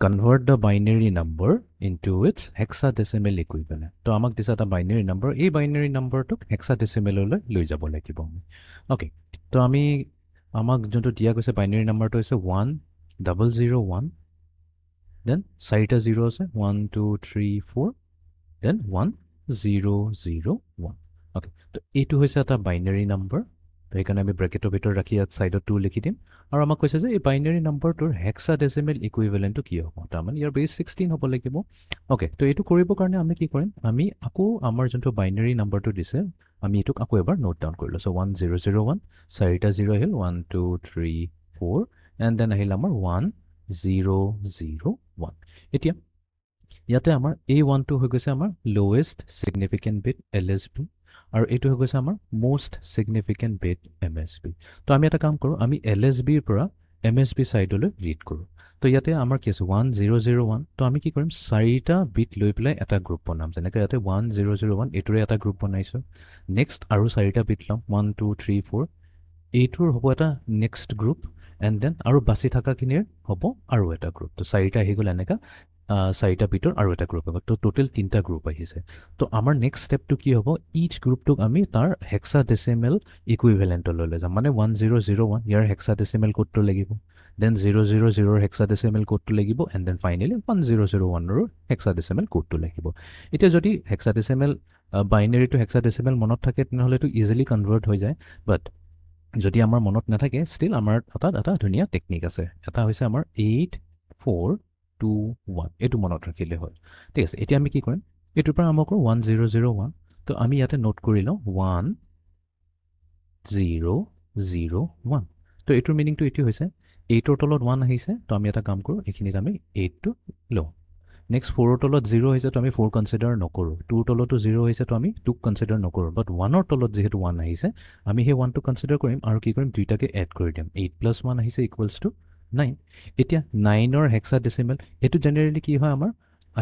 convert the binary number into its hexadecimal equivalent. তো আমাক দিছে এটা binary number, এই binary number টোক hexadecimal লৈ লৈ যাব লাগিব আমি। Okay, তো আমি আমাক যোনটো দিয়া গৈছে binary number টো হৈছে 1001, then 4টা 0 আছে 1 2 3 4, then 1001. Okay, তো এইটো হৈছে এটা binary number। তো সেইকাৰণে আমি ব্ৰেকেটৰ ভিতৰত ৰাখি ইয়াত সাইডত 2 লিখি দিম আৰু আমাক কৈছে যে এই বাইনাৰী নাম্বাৰটোৰ হেক্সাডেচিমেল ইকুইভেলেন্টটো কি হ'ব, তাৰমানে ইয়াৰ বেছ 16 হ'ব লাগিব। ওকে, তো এইটো কৰিবৰ কাৰণে আমি কি কৰিম, আমি আকৌ আমাৰ যোনটো বাইনাৰী নাম্বাৰটো দিছে আমি এইটোক আকৌ এবাৰ নোট ডাউন কৰিলোঁ। চ' 1001, 4টা 0 আহিল 1 2 3 4, এণ্ড দেন আহিল আমাৰ 1001। এতিয়া ইয়াতে আমাৰ এই 1টো হৈ গৈছে আমাৰ লোৱেষ্ট ছিগনিফিকেণ্ট বিট LSB, আৰু এইটো হৈ গৈছে আমাৰ মোষ্ট ছিগনিফিকেণ্ট বিট MSB। তো আমি এটা কাম কৰোঁ, আমি LSBৰ পৰা MSB ছাইডলৈ ৰিড কৰোঁ। তো ইয়াতে আমাৰ কি আছে 1001, তো আমি কি কৰিম 4টা বিট লৈ পেলাই এটা গ্ৰুপ বনাম। যেনেকৈ ইয়াতে 1001 এইটোৰে এটা গ্ৰুপ বনাইছোঁ। নেক্সট আৰু 4টা বিট ল'ম 1 2 3 4, এইটোৰ হ'ব এটা নেক্সট গ্ৰুপ, এণ্ড দেন আৰু বাচি থকাখিনিৰ হ'ব আৰু এটা গ্ৰুপ। তো 4টা আহি গ'ল এনেকুৱা 4টা বিটৰ আৰু এটা গ্ৰুপ হ'ব। তো টোটেল 3টা গ্ৰুপ আহিছে। তো আমাৰ নেক্সট ষ্টেপটো কি হ'ব, ইচ গ্ৰুপটোক আমি তাৰ হেক্সাডেচিমেল ইকুইভেলেণ্টলৈ লৈ যাম। মানে 1001 ইয়াৰ হেক্সাডেচিমেল কোডটো লাগিব, দেন 000ৰ হেক্সাডেচিমেল কোডটো লাগিব, এণ্ড দেন ফাইনেলি 1001ৰো হেক্সাডেচিমেল কোডটো লাগিব। এতিয়া যদি হেক্সাডেচিমেল বাইনেৰীটো হেক্সাডেচিমেল মনত থাকে তেনেহ'লে এইটো ইজিলি কনভাৰ্ট হৈ যায়। বাট যদি আমাৰ মনত নাথাকে ষ্টিল আমাৰ এটা ধুনীয়া টেকনিক আছে। এটা হৈছে আমাৰ 8421, এইটো মনত ৰাখিলে হ'ল। ঠিক আছে, এতিয়া আমি কি কৰিম, এইটোৰ পৰা আৰম্ভ কৰোঁ 1001। তো আমি ইয়াতে নোট কৰি লওঁ 1001। তো এইটোৰ মিনিংটো এইটো হৈছে 8ৰ তলত 1 আহিছে, তো আমি এটা কাম কৰোঁ এইখিনিত আমি 8টো লওঁ। নেক্সট 4ৰ তলত 0 আহিছে, তো আমি 4 কনচিডাৰ নকৰোঁ। 2ৰ তলতো 0 আহিছে, তো আমি 2ক কনচিডাৰ নকৰোঁ। বাট 1ৰ তলত যিহেতু 1 আহিছে আমি সেই 1টো কনচিডাৰ কৰিম আৰু কি কৰিম দুইটাকে এড কৰি দিম। 8 + 1 আহিছে ইকুৱেলছ টু 9। এতিয়া 9ৰ হেক্সাডেচিমেল, এইটো জেনেৰেলি কি হয় আমাৰ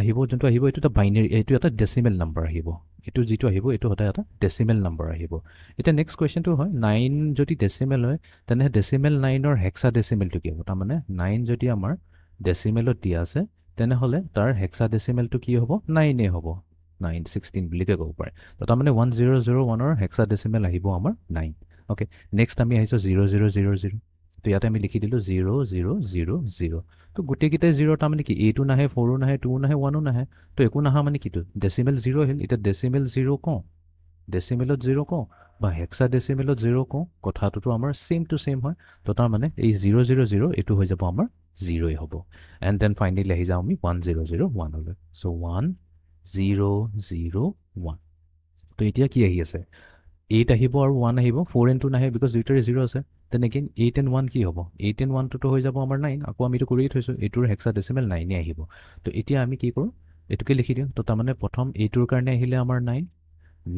আহিব, যোনটো আহিব এইটো এটা বাইনেৰী, এইটো এটা ডেচিমেল নাম্বাৰ আহিব। এইটো যিটো আহিব এইটো সদায় এটা ডেচিমেল নাম্বাৰ আহিব। এতিয়া নেক্সট কুৱেশ্যনটো হয় 9 যদি ডেচিমেল হয় তেনেহ'লে ডেচিমেল 9ৰ হেক্সাডেচিমেলটো কি হ'ব। তাৰমানে 9 যদি আমাৰ ডেচিমেলত দিয়া আছে তেনেহ'লে তাৰ হেক্সাডেচিমেলটো কি হ'ব 9এ হ'ব, 916 বুলিকে ক'ব পাৰে। তো তাৰমানে 1001ৰ হেক্সাডেচিমেল আহিব আমাৰ 9। অ'কে, নেক্সট আমি আহিছোঁ 0000। তো ইয়াতে আমি লিখি দিলোঁ 0000। তো গোটেইকেইটাই 0, তাৰমানে কি এইটো নাহে 4ও নাহে 2ও নাহে 1ও নাহে, তো একো নাহা মানে কিটো ডেচিমেল 0 আহিল। এতিয়া ডেচিমেল 0 কওঁ, ডেচিমেলত 0 কওঁ বা হেক্সাডেচিমেলত 0 কওঁ, কথাটোতো আমাৰ ছেম টু ছেম হয়। তো তাৰমানে এই 000 এইটো হৈ যাব আমাৰ 0ই হ'ব। এণ্ড দেন ফাইনেলি আহি যাওঁ আমি 1001লৈ। চ' 1001। তো এতিয়া কি আহি আছে 8 আহিব আৰু 1 আহিব, 4 and 2 নাহে বিকজ দুইটাৰে 0 আছে। দেন এগেইন 8 and 1 কি হ'ব, 8 and 1টোতো হৈ যাব আমাৰ 9। আকৌ আমি এইটো কৰিয়ে থৈছোঁ, এইটোৰ হেক্সাডেচিমেল 9এ আহিব। তো এতিয়া আমি কি কৰোঁ এইটোকে লিখি দিওঁ। তো তাৰমানে প্ৰথম এইটোৰ কাৰণে আহিলে আমাৰ 9,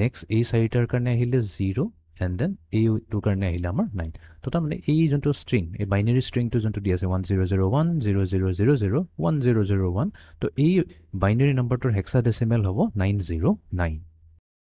নেক্সট এই 4টাৰ কাৰণে আহিলে 0, এণ্ড দেন এইটোৰ কাৰণে আহিলে আমাৰ 9। তো তাৰমানে এই যোনটো ষ্ট্ৰিং, এই বাইনেৰী ষ্ট্ৰিংটো যোনটো দি আছে 1001 0000 1001, তো এই বাইনেৰী নম্বৰটোৰ হেক্সাডেচিমেল হ'ব 909।